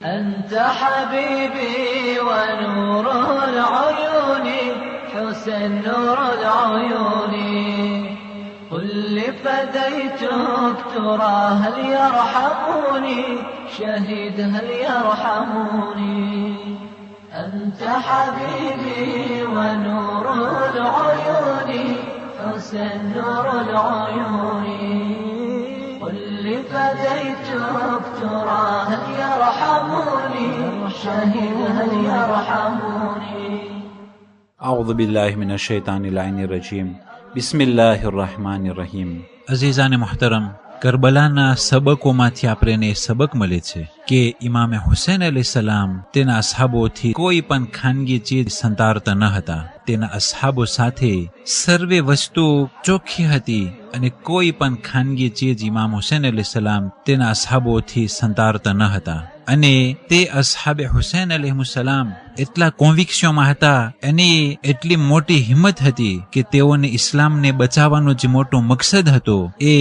أنت حبيبي ونور العيون حسن نور العيون قل لفديتك ترى هل يرحموني شهيد هل يرحموني أنت حبيبي ونور العيون حسن نور العيون قل لفديتك ترى هل يرحموني شهيد هل يرحموني أعوذ بالله من الشيطان اللعين الرجيم بسم الله الرحمن الرحيم અઝીઝાન મુહતરમ, કરબલાના સબકોમાંથી આપણને સબક મળે છે કે ઇમામે હુસૈન અલૈહિસ્સલામ તેના અસહાબોથી કોઈ પણ ખાનગી ચીજ સંતાડતા ન હતા. તેના અસહાબો સાથે સર્વે વસ્તુ ચોખ્ખી હતી અને કોઈ પણ ખાનગી ચીજ ઇમામ હુસૈન અલૈહિસ્સલામ તેના અસહાબોથી સંતાડતા ન હતા. અને તે અસહાબે હુસૈન અલૈહિસ્સલામ એટલા કોન્વિક્શનમાં હતા અને એટલી મોટી હિંમત હતી કે તેઓને ઇસ્લામને બચાવવાનો જે મોટો મકસદ હતો એ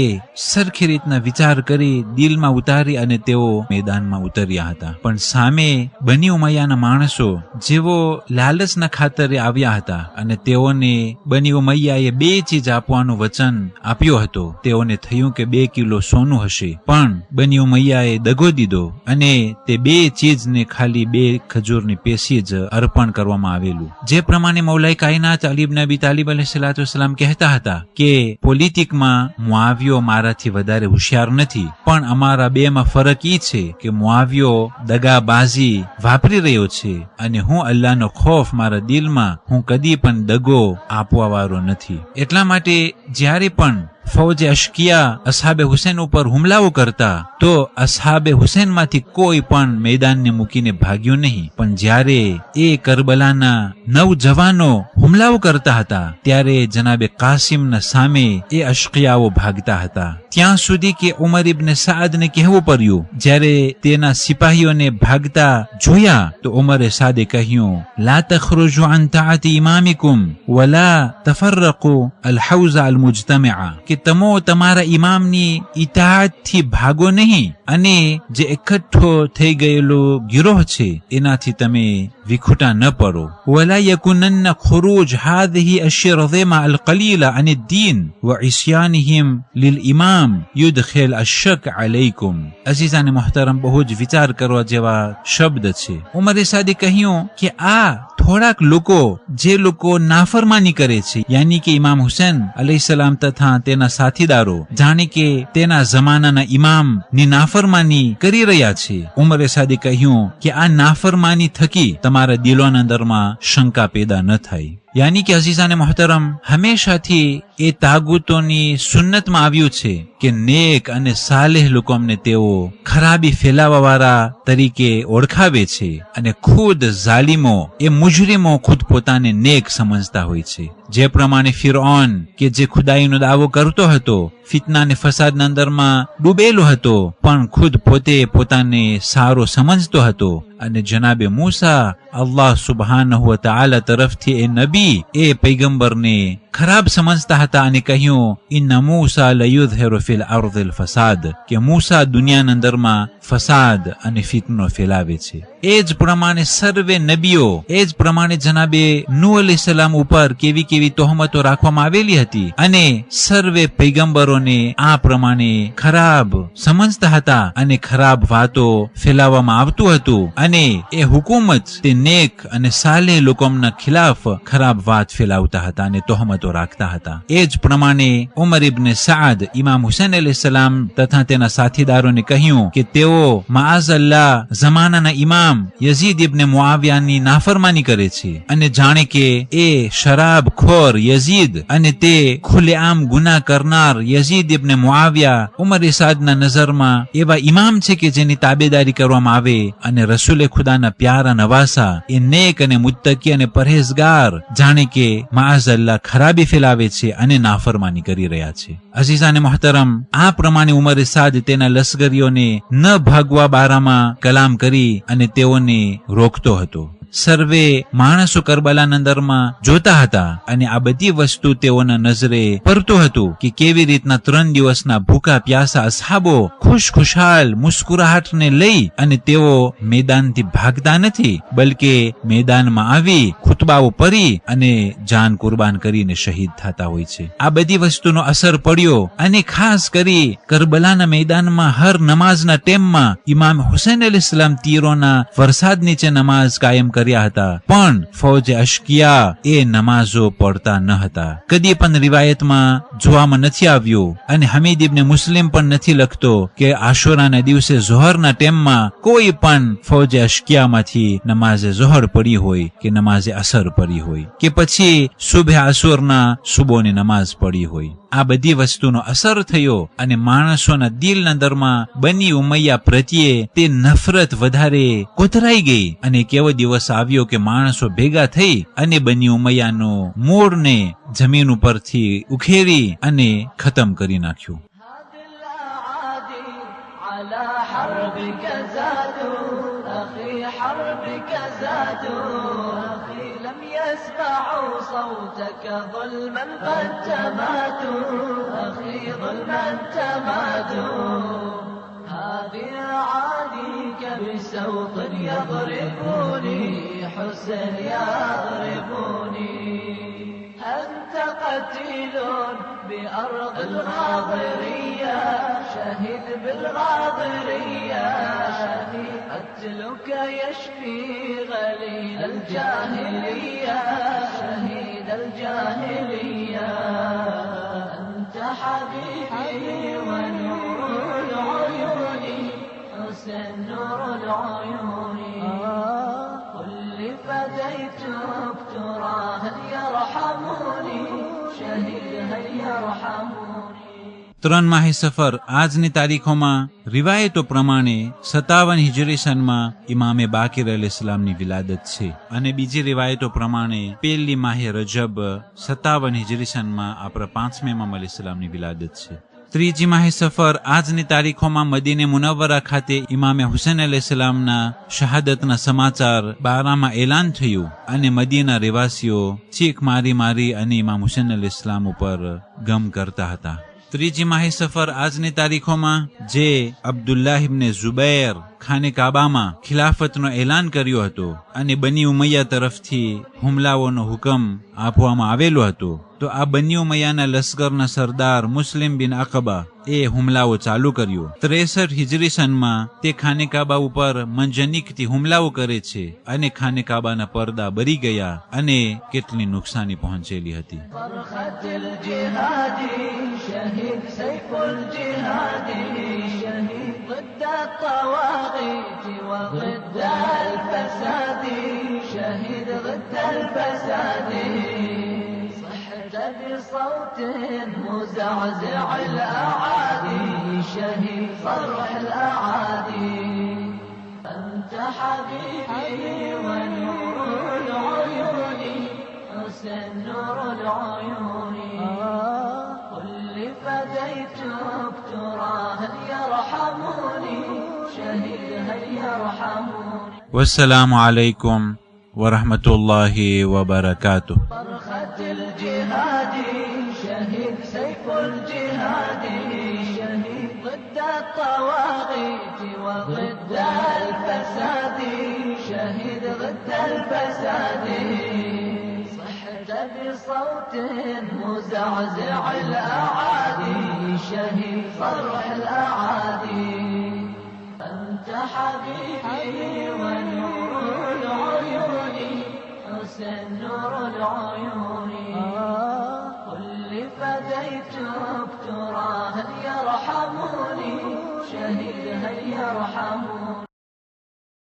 સરખી રીતના વિચાર કરી દિલમાં ઉતારી અને તેઓ મેદાનમાં ઉતર્યા હતા. પણ સામે બની ઉમૈયાના માણસો જેવો લાલચના ખાતરે આવ્યા હતા અને તેઓને બની ઉમૈયાએ 2 ચીજ આપવાનું વચન આપ્યો હતો. તેઓને થયું કે 2 કિલો સોનું હશે, પણ બની ઉમૈયાએ દગો દીધો અને તે 2 ચીજને ખાલી 2 ખજૂરની પેશી જ અર્પણ કરવામાં આવેલું. જે પ્રમાણે મૌલાએ કાયનાત અલી ઇબ્ન અબી તાલિબ અલૈહિસ્સલામ કહેતા હતા કે પોલિટિકમાં મુઆવિયો મારાથી વધારે હોશિયાર નથી, પણ અમારા 2માં ફરક ઈ છે કે મુઆવિયો દગાબાજી વાપરી રહ્યો છે અને હું અલ્લાહનો ખૌફ મારા દિલમાં, હું કદી પણ દગો આપવા વાળો નથી. એટલા માટે જ્યારે પણ ફૌજે અશકિયા અસહાબે હુસૈન ઉપર હુમલાઓ કરતા તો અસહાબે હુસૈનમાંથી કોઈ પણ મેદાનને મૂકીને ભાગ્યું નહીં. પણ જ્યારે એ કરબલાના 9 જવાનો હુમલાઓ કરતા હતા ત્યારે જનાબે કાસિમના સામે એ અશકિયાઓ ભાગતા હતા. ત્યાં સુધી કે ઉમર ઇબ્ન સાદને કહેવું પડ્યું. જ્યારે તેના સિપાહીઓને ભાગતા જોયા તો ઉમરે સાદે કહ્યું, લા તખરુજુ અન તાઅતી ઇમામિકુમ વલા તફરકુ અલહૌઝ અલમુજતમઆ, કે તમો તમારા ઇમામની ઇતાઅતથી ભાગો નહીં અને જે એકઠો થઈ ગયેલો ગિરોહ છે એનાથી તમે વિખુટા ન પડો. વલા યકુનન ખુરૂજ હાદિહી અશરઝિમા અલકલીલા અન الدين وعصيانهم للإمام يدخل الشك عليكم. અઝીઝાન મુહતરમ, બહુ જ વિચાર કરવા જેવા શબ્દ છે. ઉમરે સાદે કહ્યું કે આ થોડાક લોકો જે લોકો નાફરમાની કરે છે, યાની કે ઇમામ હુસૈન અલૈહિસ્સલામ તથા તેના સાથીદારો જાણે કે તેના જમાનાના ઇમામ ની નાફરમાની કરી રહ્યા છે. ઉમરે સાદે કહ્યું કે આ નાફરમાની થકી તમારા દિલોના અંદરમાં શંકા પેદા ન થાય. યાની કે અઝીઝાને મુહતરમ, હંમેશાથી એ તાગુતોની સુન્નતમાં આવ્યું છે કે નેક અને સાલેહ લોકોને તેઓ ખરાબી ફેલાવા વાળા તરીકે ઓળખાવે છે અને ખુદ ઝાલિમો એ મુજરીમો ખુદ પોતાને નેક સમજતા હોય છે. જે પ્રમાણે ફિરૌન કે જે ખુદાઈનો દાવો કરતો હતો, ફિતના ને ફસાદના અંદરમાં ડૂબેલો હતો, પણ ખુદ પોતે પોતાને સારો સમજતો હતો. અને જનાબે મૂસા અલ્લાહ સુબહાનહુ વ તઆલા તરફથી એ નબી એ પૈગંબરને ખરાબ સમજતા હતા અને કહ્યું, ઇન્ના મૂસા લયુઝહિરુ ફિલ અર્ધિલ ફસાદ, કે મૂસા દુનિયાના અંદરમાં ફસાદ અને ફિતનો ફેલાવે છે. એ જ પ્રમાણે સર્વે નબીઓ, એ જ પ્રમાણે જનાબે નૂહ અલૈહિસ્સલામ ઉપર કેવી કેવી તોહમતો રાખવામાં આવેલી હતી અને સર્વે પૈગંબરોને આ પ્રમાણે ખરાબ સમજતા હતા અને ખરાબ વાતો ફેલાવવામાં આવતું હતું અને એ હુકુમત તે નેક અને સાલેહ લોકોના ખિલાફ ખરાબ વાત ફેલાવતા હતા અને તોહમતો રાખતા હતા. એ જ પ્રમાણે ઉમર ઇબ્ન સાદ ઇમામ હુસૈન અલૈહિસ્સલામ તથા તેના સાથીદારોને કહ્યું કે તેઓ માઅઝલ્લાહ જમાનાના ઇમામ યઝીદ ઇબ્ન મુઆવિયાની નાફરમાની કરે છે અને જાણે કે એ શરાબ ખોર યઝીદ અને તે ખુલ્લેઆમ ગુનાહ કરનાર યઝીદ ઇબ્ન મુઆવિયા ઉમર સાદના નજરમાં એવા ઇમામ છે કે જેની તાબેદારી કરવામાં આવે અને રસૂલે ખુદાના પ્યારા નવાસા એ નેક અને મુત્તકી અને પરહેઝગાર જાણે કે માઅઝલ્લાહ ખરાબી ફેલાવે છે અને નાફરમાની કરી રહ્યા છે. અઝીઝાને મુહતરમ, આ પ્રમાણે ઉમર સાદ તેના લશ્કરીઓને ન ભાગવા બારામાં કલામ કરી અને તેઓને રોકતો હતો. સર્વે માણસો કરબલાના દરમાં જોતા હતા અને આ બધી વસ્તુ તેઓના નજરે પડતું હતું કે કેવી રીતના 3 દિવસના ભૂખા પ્યાસા અસહાબો ખુશખુશાલ મુસ્કુરાહટને લઈ અને તેઓ મેદાનથી ભાગતા નથી, બલકે મેદાનમાં આવી ખુતબાઓ પડી અને જાન કુરબાન કરીને શહીદ થતા હોય છે. આ બધી વસ્તુનો અસર પડ્યો અને ખાસ કરી કરબલાના મેદાનમાં હર નમાઝના ટાઈમમાં ઇમામ હુસૈન અલૈહિસ્સલામ તીરોના વરસાદ નીચે નમાઝ કાયમ કર્યા હતા, પણ ફૌજે અશ્કિયા એ નમાઝો પડતા ન હતા. કદી પણ રિવાયતમાં જોવામાં નથી આવ્યું અને હમીદ ઇબ્ને મુસ્લિમ પણ નથી લખતો કે આશુરાના દિવસે ઝોહરના ટાઈમમાં કોઈ પણ ફૌજે અશ્કિયામાંથી નમાઝે ઝોહર પડી હોય કે નમાઝે અસર પડી હોય કે પછી સુબહ આશુરના સુબોની નમાઝ પડી હોય. આ બધી વસ્તુનો અસર થયો અને માણસોના દિલના દરમાં બની ઉમૈયા પ્રત્યે તે નફરત વધારે કોતરાઈ ગઈ અને એક એવો દિવસ આવ્યો કે માણસો ભેગા થઈ અને બની ઉમૈયાનું મૂળને જમીન ઉપરથી ઉખેરી અને ખતમ કરી નાખ્યું. يسمعوا صوتك ظلما قد تماتوا أخي ظلما تماتوا هذه أعاديك بسوط يضربوني حسن يضربوني أنت قتيل بأرض الغاضرية شهيد بالغاضرية قتلك يشفي غليل الجاهلية شهيد الجاهلية أنت حبيبي ونور العيون حسن نور العيون قل لي فديتك ترى هل يرحموني شهيد هل يرحموني. 3 માહે સફર આજની તારીખોમાં રિવાયતો પ્રમાણે 57 હિજરી સનમાં ઇમામે બાકિર અલૈહિસ્સલામની વિલાદત છે અને બીજી રિવાયતો પ્રમાણે 1 માહે રજબ 57 હિજરી સનમાં આપણા 5મે ઇમામ અલૈહિસ્સલામની વિલાદત છે. 3 માહે સફર આજની તારીખોમાં મદીને મુનવ્વરા ખાતે ઇમામે હુસૈન અલૈહિસ્સલામના શહાદતના સમાચાર 12માં એલાન થયું અને મદીના રહેવાસીઓ ચીખ મારી મારી અને ઇમામ હુસૈન અલૈહિસ્સલામ ઉપર ગમ કરતા હતા. 3 માહે સફર આજની તારીખોમાં જે અબ્દુલ્લાહ ઇબ્ને ઝુબૈર ખાને કાબામાં ખિલાફતનો એલાન કર્યો હતો અને બની ઉમૈયા તરફથી હુમલાઓનો હુકમ આપવામાં આવેલો હતો, તો આ બની ઉમૈયાના લશ્કરના સરદાર મુસ્લિમ બિન અકબા એ હુમલાઓ ચાલુ કર્યો. 63 હિજરી સનમાં તે ખાને કાબા ઉપર મંજનિકથી હુમલાઓ કરે છે અને ખાને કાબાના પડદા બરી ગયા અને કેટલી નુકસાની પહોંચેલી હતી. شهيد سيف الجهاد شهيد ضد الطواغيت وضد الفساد شهيد ضد الفساد صحت بصوت مزعزع الأعادي شهيد صرح الأعادي أنت حبيبي ونور العيون حسن نور العيون فديتك ترى هل يرحموني شهيد هل يرحموني. والسلام عليكم ورحمة الله وبركاته. فرخة الجهاد شهيد سيف الجهاد شهيد ضد الطواغيت وضد الفساد شهيد ضد الفساد بصوت مزعزع الأعادي شهيد صرح الأعادي أنت حبيبي ونور العيون حسن نور العيون قل لي فديتك ترى هل يرحموني شهيد هل يرحموني.